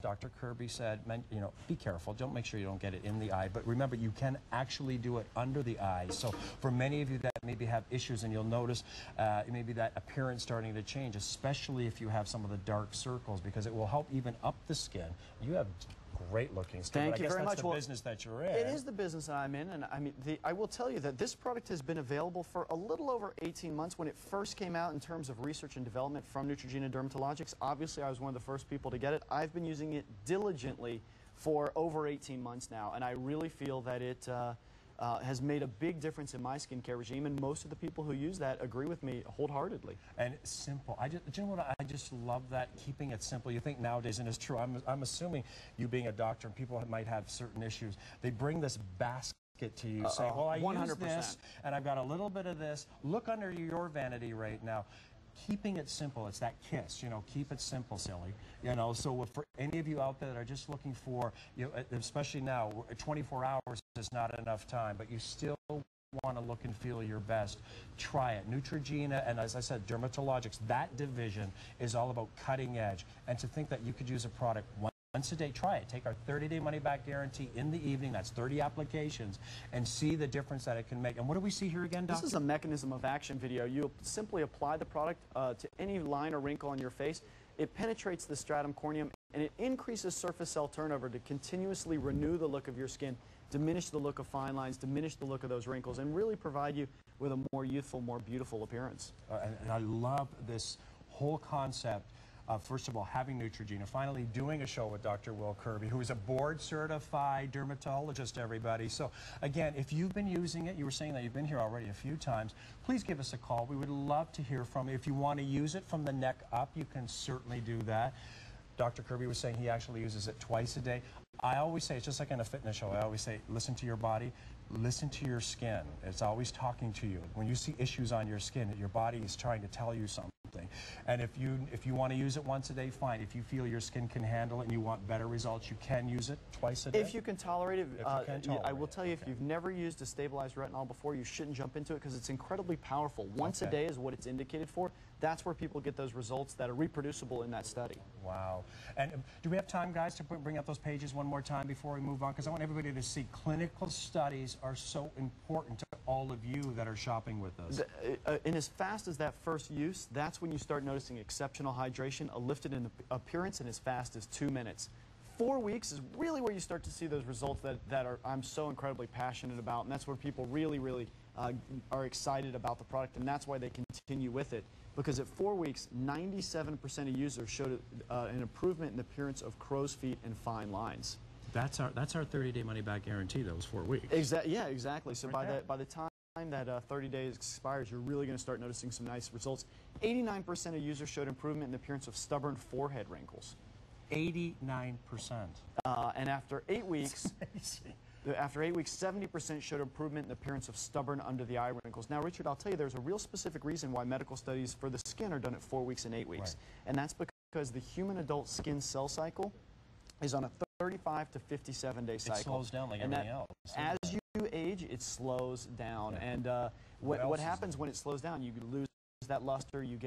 Dr. Kirby said, you know, be careful. Don't make sure you don't get it in the eye. But remember, you can actually do it under the eye. So for many of you that maybe have issues, and you'll notice maybe that appearance starting to change, especially if you have some of the dark circles, because it will help even up the skin. You have great looking skin. Thank you very much. That's the business that you're in. It is the business that I'm in, and I mean, I will tell you that this product has been available for a little over 18 months. When it first came out in terms of research and development from Neutrogena Dermatologics, obviously I was one of the first people to get it. I've been using it diligently for over 18 months now, and I really feel that it has made a big difference in my skincare regime, and most of the people who use that agree with me wholeheartedly. And simple. Do you know what? I just love that, keeping it simple. You think nowadays, and it's true, I'm assuming you being a doctor and people might have certain issues, they bring this basket to you saying, well, I 100%. Use this, and I've got a little bit of this. Look under your vanity right now. Keeping it simple, it's that KISS, you know, keep it simple, silly. You know, so for any of you out there that are just looking for, you know, especially now, 24 hours is not enough time, but you still want to look and feel your best, try it. Neutrogena, and as I said, Dermatologics, that division is all about cutting edge. And to think that you could use a product once a day, try it. Take our 30-day money-back guarantee in the evening, that's 30 applications, and see the difference that it can make. And what do we see here again, Doctor? This is a mechanism of action video. You simply apply the product to any line or wrinkle on your face. It penetrates the stratum corneum, and it increases surface cell turnover to continuously renew the look of your skin, diminish the look of fine lines, diminish the look of those wrinkles, and really provide you with a more youthful, more beautiful appearance. And I love this whole concept. First of all, having Neutrogena, finally doing a show with Dr. Will Kirby, who is a board-certified dermatologist, everybody. So, again, if you've been using it, you were saying that you've been here already a few times, please give us a call. We would love to hear from you. If you want to use it from the neck up, you can certainly do that. Dr. Kirby was saying he actually uses it twice a day. I always say, it's just like in a fitness show, I always say, listen to your body, listen to your skin. It's always talking to you. When you see issues on your skin, your body is trying to tell you something. And if you want to use it once a day, fine. If you feel your skin can handle it and you want better results, you can use it twice a day. If you can tolerate it, I will tell you, if you've never used a stabilized retinol before, you shouldn't jump into it because it's incredibly powerful. Once a day is what it's indicated for. That's where people get those results that are reproducible in that study. Wow. And do we have time, guys, to bring up those pages one more time before we move on? Because I want everybody to see clinical studies are so important to all of you that are shopping with us. And as fast as that first use, that's when you start noticing exceptional hydration, a lifted in appearance, in as fast as 2 minutes. 4 weeks is really where you start to see those results that I'm so incredibly passionate about, and that's where people really, really are excited about the product, and that's why they continue with it. Because at 4 weeks, 97% of users showed an improvement in the appearance of crow's feet and fine lines. That's our 30-day money-back guarantee, those 4 weeks. Yeah, exactly. So by the time that 30 days expires, you're really going to start noticing some nice results. 89% of users showed improvement in the appearance of stubborn forehead wrinkles. 89%. And after 8 weeks, after 8 weeks, 70% showed improvement in the appearance of stubborn under-the-eye wrinkles. Now, Richard, I'll tell you, there's a real specific reason why medical studies for the skin are done at 4 weeks and 8 weeks. Right. And that's because the human adult skin cell cycle is on a 35 to 57-day cycle. It slows down like everything else. As you age, it slows down. Yeah. And what happens when it slows down, you lose that luster, you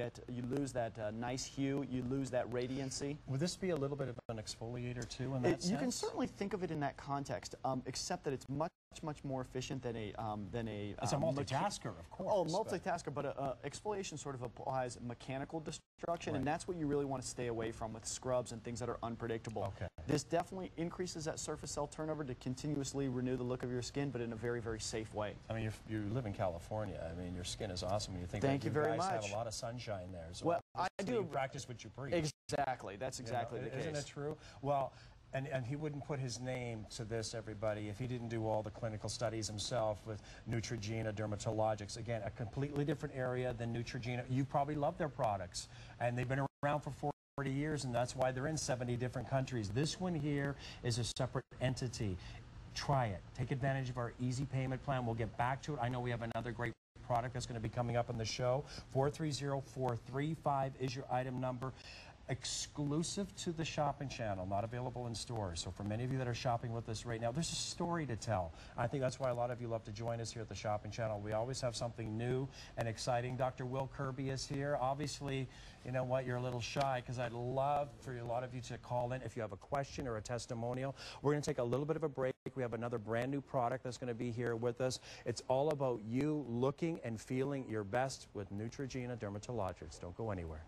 lose that nice hue, you lose that radiancy. Would this be a little bit of an exfoliator too in that sense? You can certainly think of it in that context, except that it's much more efficient than a it's a multitasker, of course. Oh, multitasker, but exfoliation sort of applies mechanical destruction, and that's what you really want to stay away from with scrubs and things that are unpredictable. Okay. This definitely increases that surface cell turnover to continuously renew the look of your skin, but in a very, very safe way. I mean, you live in California. I mean, your skin is awesome. You think Thank you very much. Have a lot of sunshine there. So well, I do practice what you preach. Exactly. That's exactly the case. Isn't it true? Well. And he wouldn't put his name to this, everybody, if he didn't do all the clinical studies himself with Neutrogena Dermatologics. Again, a completely different area than Neutrogena. You probably love their products, and they've been around for 40 years, and that's why they're in 70 different countries. This one here is a separate entity. Try it. Take advantage of our easy payment plan. We'll get back to it. I know we have another great product that's going to be coming up on the show. 430-435 is your item number. exclusive to the shopping channel, not available in stores. So for many of you that are shopping with us right now, there's a story to tell. I think that's why a lot of you love to join us here at the shopping channel. We always have something new and exciting. Dr. Will Kirby is here. Obviously, you know what, you're a little shy because I'd love for a lot of you to call in if you have a question or a testimonial. We're going to take a little bit of a break. We have another brand new product that's going to be here with us. It's all about you looking and feeling your best with Neutrogena Dermatologics. Don't go anywhere.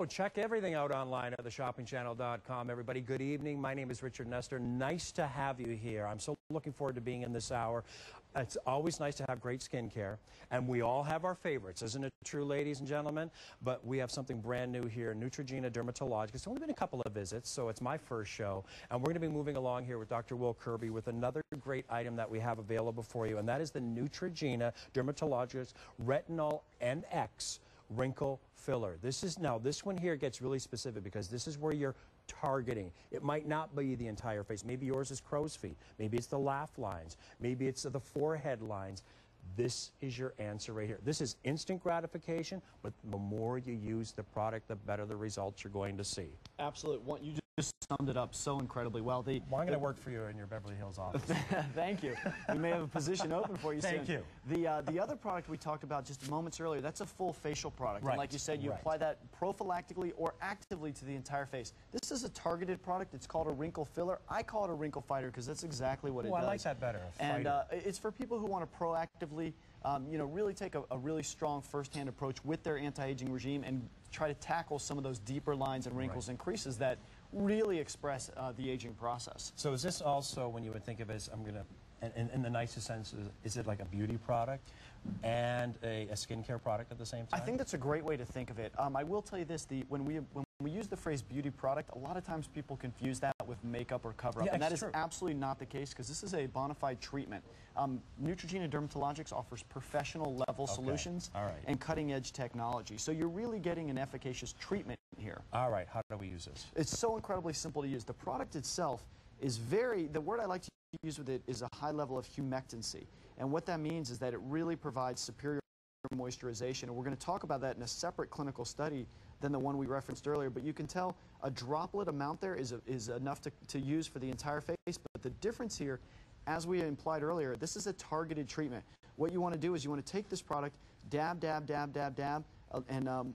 Check everything out online at theshoppingchannel.com. Everybody, good evening. My name is Richard Nestor. Nice to have you here. I'm so looking forward to being in this hour. It's always nice to have great skincare, and we all have our favorites, isn't it true, ladies and gentlemen? But we have something brand new here, Neutrogena Dermatologics. It's only been a couple of visits, so it's my first show, and we're going to be moving along here with Dr. Will Kirby with another great item that we have available for you, and that is the Neutrogena Dermatologics Retinol NX Wrinkle Filler. This one here gets really specific because this is where you're targeting. It might not be the entire face. Maybe yours is crow's feet. Maybe it's the laugh lines. Maybe it's the forehead lines. This is your answer right here. This is instant gratification, but the more you use the product, the better the results you're going to see. Absolutely. You just summed it up so incredibly well. Well, I'm going to work for you in your Beverly Hills office. Thank you. We may have a position open for you soon. Thank you. The other product we talked about just moments earlier, that's a full facial product. Right. And like you said, you apply that prophylactically or actively to the entire face. This is a targeted product. It's called a wrinkle filler. I call it a wrinkle fighter because that's exactly what it does. I like that better. And it's for people who want to proactively, really take a really strong first-hand approach with their anti-aging regime and try to tackle some of those deeper lines and wrinkles and creases that really express the aging process. So is this also, when you would think of it as, in the nicest sense, is it like a beauty product and a skincare product at the same time? I think that's a great way to think of it. I will tell you this, when we use the phrase beauty product, a lot of times people confuse that with makeup or cover-up, and that is absolutely not the case because this is a bona fide treatment. Neutrogena Dermatologics offers professional level solutions and cutting-edge technology, so you're really getting an efficacious treatment here. All right, how do we use this? It's so incredibly simple to use. The product itself is the word I like to use with it is a high level of humectancy, and what that means is that it really provides superior moisturization, and we're going to talk about that in a separate clinical study than the one we referenced earlier, but you can tell a droplet amount there is enough to use for the entire face, but the difference here, as we implied earlier, this is a targeted treatment. What you want to do is you want to take this product, dab, dab, dab, dab, dab, and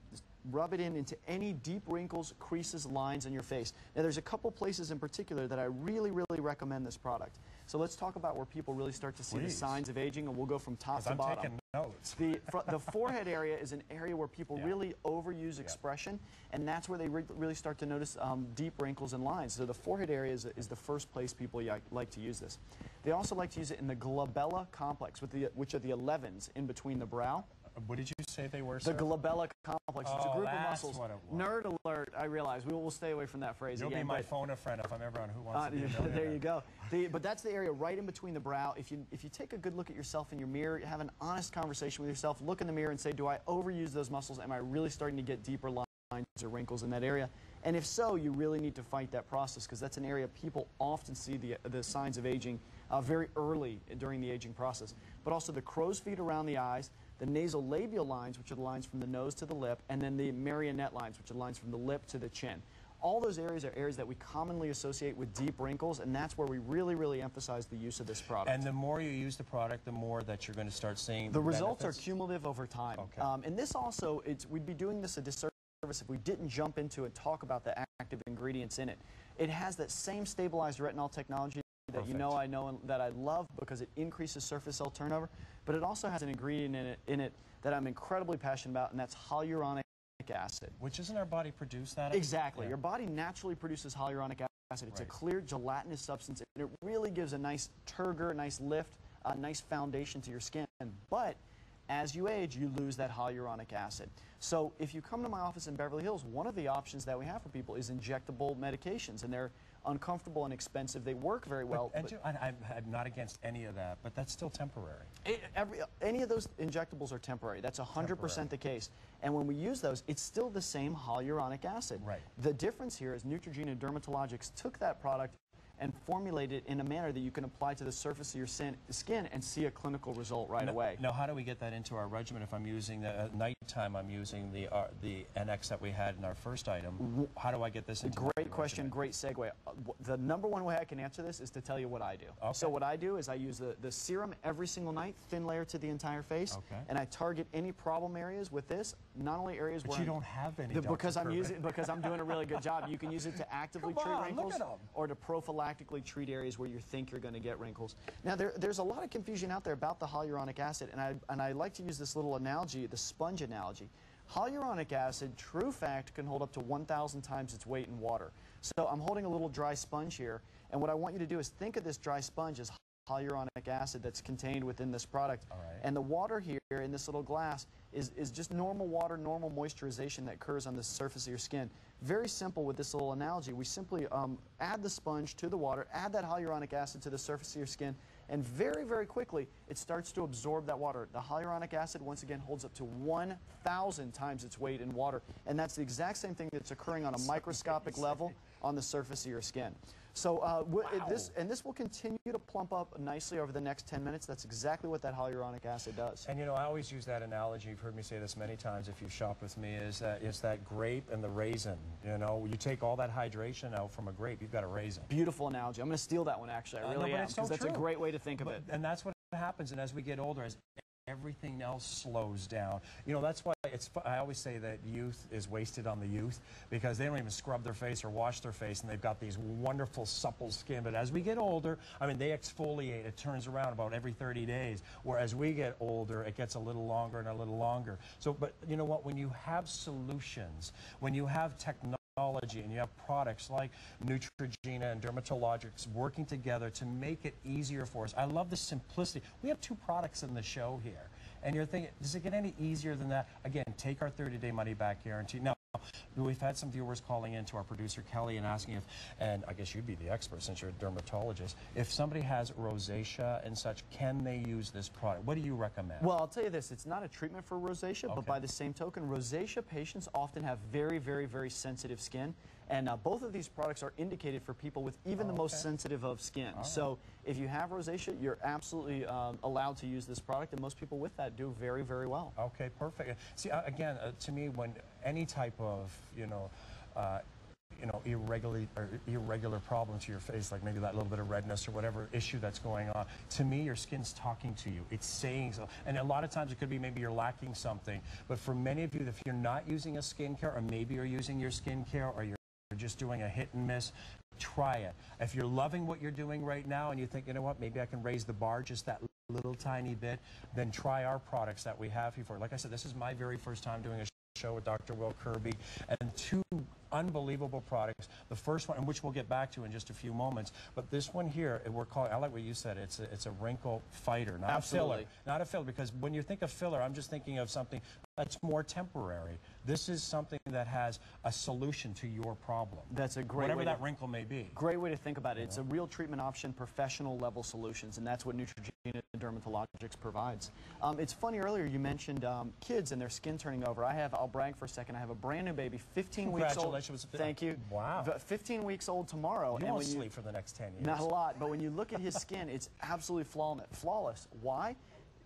rub it into any deep wrinkles, creases, lines in your face. Now, there's a couple places in particular that I really, really recommend this product. So let's talk about where people really start to see the signs of aging, and we'll go from top to bottom. I'm taking notes. The forehead area is an area where people really overuse expression, and that's where they really start to notice deep wrinkles and lines. So the forehead area is the first place people like to use this. They also like to use it in the glabella complex, which are the 11s in between the brow. What did you say they were, sir? The glabella complex. It's a group of muscles. What it was. Nerd alert, I realize. We'll stay away from that phrase You'll again. be my phone a friend if I'm ever on Who Wants to Be a Millionaire. There you go. But that's the area right in between the brow. If you take a good look at yourself in your mirror, have an honest conversation with yourself, look in the mirror and say, do I overuse those muscles? Am I really starting to get deeper lines or wrinkles in that area? And if so, you really need to fight that process because that's an area people often see the signs of aging very early during the aging process. But also the crow's feet around the eyes, the nasolabial lines, which are the lines from the nose to the lip, and then the marionette lines, which are the lines from the lip to the chin. All those areas are areas that we commonly associate with deep wrinkles, and that's where we really, really emphasize the use of this product. And the more you use the product, the more that you're going to start seeing the results are cumulative over time. Okay. And this also, we'd be doing this a disservice if we didn't jump into and talk about the active ingredients in it. It has that same stabilized retinol technology that I know and that I love because it increases surface cell turnover, but it also has an ingredient in it that I'm incredibly passionate about, and that's hyaluronic acid. Which isn't our body produce that? Exactly. Yeah. Your body naturally produces hyaluronic acid. It's a clear gelatinous substance, and it really gives a nice turgor, a nice lift, a nice foundation to your skin. But as you age, you lose that hyaluronic acid. So if you come to my office in Beverly Hills, one of the options that we have for people is injectable medications, and they're uncomfortable and expensive. They work very well. I'm not against any of that, but that's still temporary. Any of those injectables are temporary. That's 100% the case. And when we use those, it's still the same hyaluronic acid. Right. The difference here is Neutrogena Dermatologics took that product and formulate it in a manner that you can apply to the surface of your skin and see a clinical result right away. Now, how do we get that into our regimen? If I'm using the at nighttime, I'm using the NX that we had in our first item. How do I get this into Great question, great segue. The number one way I can answer this is to tell you what I do. Okay. So what I do is I use the serum every single night, thin layer to the entire face, and I target any problem areas with this. Not only areas where you don't have any. Because I'm doing a really good job. You can use it to actively treat wrinkles or to prophylactically treat areas where you think you're going to get wrinkles. Now there's a lot of confusion out there about the hyaluronic acid, and I like to use this little analogy, the sponge analogy. Hyaluronic acid, true fact, can hold up to 1,000 times its weight in water. So I'm holding a little dry sponge here, and what I want you to do is think of this dry sponge as hyaluronic acid that's contained within this product. And the water here in this little glass is just normal water, normal moisturization that occurs on the surface of your skin. Very simple with this little analogy. We simply add the sponge to the water, add that hyaluronic acid to the surface of your skin, and very, very quickly it starts to absorb that water. The hyaluronic acid, once again, holds up to 1,000 times its weight in water, and that's the exact same thing that's occurring on a microscopic level on the surface of your skin. So this will continue to plump up nicely over the next 10 minutes. That's exactly what that hyaluronic acid does. And you know, I always use that analogy. You've heard me say this many times if you shop with me. Is that grape and the raisin? You know, you take all that hydration out from a grape, you've got a raisin. Beautiful analogy. I'm going to steal that one actually. I really am, because that's a great way to think of it. And that's what happens. And as we get older, as everything else slows down. You know, that's why I always say that youth is wasted on the youth, because they don't even scrub their face or wash their face, and they've got these wonderful supple skin. But as we get older, I mean, they exfoliate. It turns around about every 30 days. Whereas we get older, it gets a little longer and a little longer. So, but you know what? When you have solutions, when you have technology, and you have products like Neutrogena and Dermatologics working together to make it easier for us. I love the simplicity. We have 2 products in the show here. And you're thinking, does it get any easier than that? Again, take our 30-day money-back guarantee. Now, we've had some viewers calling in to our producer, Kelly, and asking if, and I guess you'd be the expert since you're a dermatologist, if somebody has rosacea and such, can they use this product? What do you recommend? Well, I'll tell you this. It's not a treatment for rosacea, but by the same token, rosacea patients often have very, very, very sensitive skin. And both of these products are indicated for people with even the most sensitive of skin. So if you have rosacea, you're absolutely allowed to use this product, and most people with that do very, very well. Okay, perfect. See, again, to me, when any type of, irregular problem to your face, like maybe that little bit of redness or whatever issue that's going on, to me, your skin's talking to you. It's saying so. And a lot of times it could be maybe you're lacking something. But for many of you, if you're not using a skincare, or maybe you're using your skincare, or you're just doing a hit and miss, try it. If you're loving what you're doing right now and you think, you know what, maybe I can raise the bar just that little tiny bit, then try our products that we have here for. Like I said, this is my very first time doing a show with Dr. Will Kirby, and 2 unbelievable products. The first one, and which we'll get back to in just a few moments, but this one here, we're calling, I like what you said, it's a wrinkle fighter, not a filler. Not a filler, because when you think of filler, I'm just thinking of something that's more temporary. This is something that has a solution to your problem. That's a great whatever that wrinkle may be. Great way to think about it. It's a real treatment option, professional level solutions, and that's what Neutrogena Dermatologics provides. It's funny, earlier you mentioned kids and their skin turning over. I'll brag for a second, I have a brand new baby, 15 weeks old. Congratulations. Thank you. Wow. 15 weeks old tomorrow. You won't sleep for the next 10 years. Not a lot, but when you look at his skin, it's absolutely flawless. Why?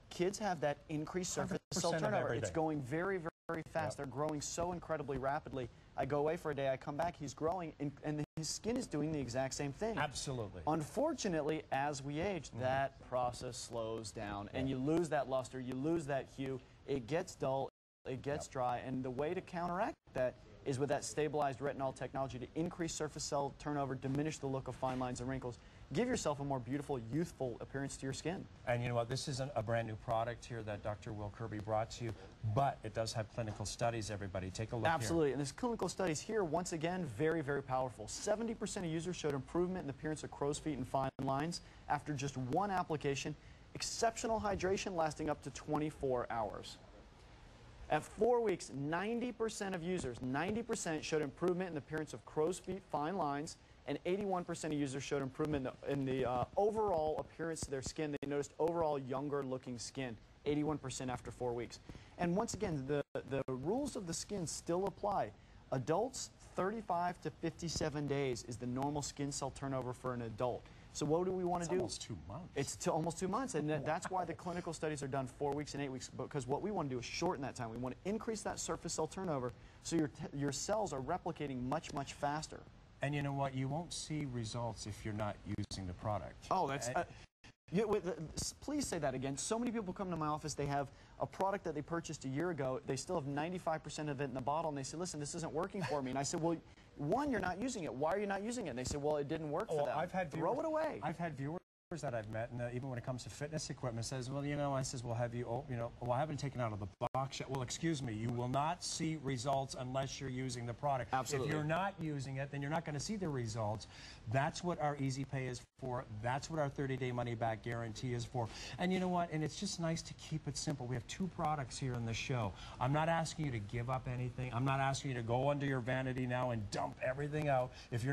Kids have that increased surface cell turnover. It's going very, very fast. They're growing so incredibly rapidly. I go away for a day, I come back, he's growing, and his skin is doing the exact same thing. Absolutely. Unfortunately, as we age, that process slows down, and you lose that luster, you lose that hue, it gets dull, it gets dry, and the way to counteract that is with that stabilized retinol technology to increase surface cell turnover, diminish the look of fine lines and wrinkles. Give yourself a more beautiful, youthful appearance to your skin. And you know what? This isn't a brand new product here that Dr. Will Kirby brought to you, but it does have clinical studies, everybody. Take a look Absolutely. here. And this clinical studies here, once again, very, very powerful. 70% of users showed improvement in the appearance of crow's feet and fine lines after just 1 application. Exceptional hydration lasting up to 24 hours. At 4 weeks, 90% of users, 90% showed improvement in the appearance of crow's feet, fine lines, and 81% of users showed improvement in the overall appearance of their skin. They noticed overall younger looking skin, 81% after 4 weeks. And once again, the rules of the skin still apply. Adults, 35 to 57 days is the normal skin cell turnover for an adult. So what do we want to do? Almost 2 months. It's almost 2 months, and that's why the clinical studies are done 4 weeks and 8 weeks, because what we want to do is shorten that time. We want to increase that surface cell turnover so your cells are replicating much, much faster. And you know what? You won't see results if you're not using the product. Oh, that's... please say that again. So many people come to my office, they have a product that they purchased a year ago, they still have 95% of it in the bottle, and they say, listen, this isn't working for me. And I said, well, one, you're not using it. Why are you not using it? And they said, well, it didn't work for them. Throw it away. I've had viewers that I've met, and even when it comes to fitness equipment, says, well, you know, I says, well, have you, well, I haven't taken it out of the box yet. Well, excuse me, you will not see results unless you're using the product. Absolutely. If you're not using it, then you're not going to see the results. That's what our Easy Pay is for. That's what our 30-day money-back guarantee is for. And you know what? And it's just nice to keep it simple. We have 2 products here in the show. I'm not asking you to give up anything. I'm not asking you to go under your vanity now and dump everything out. If you're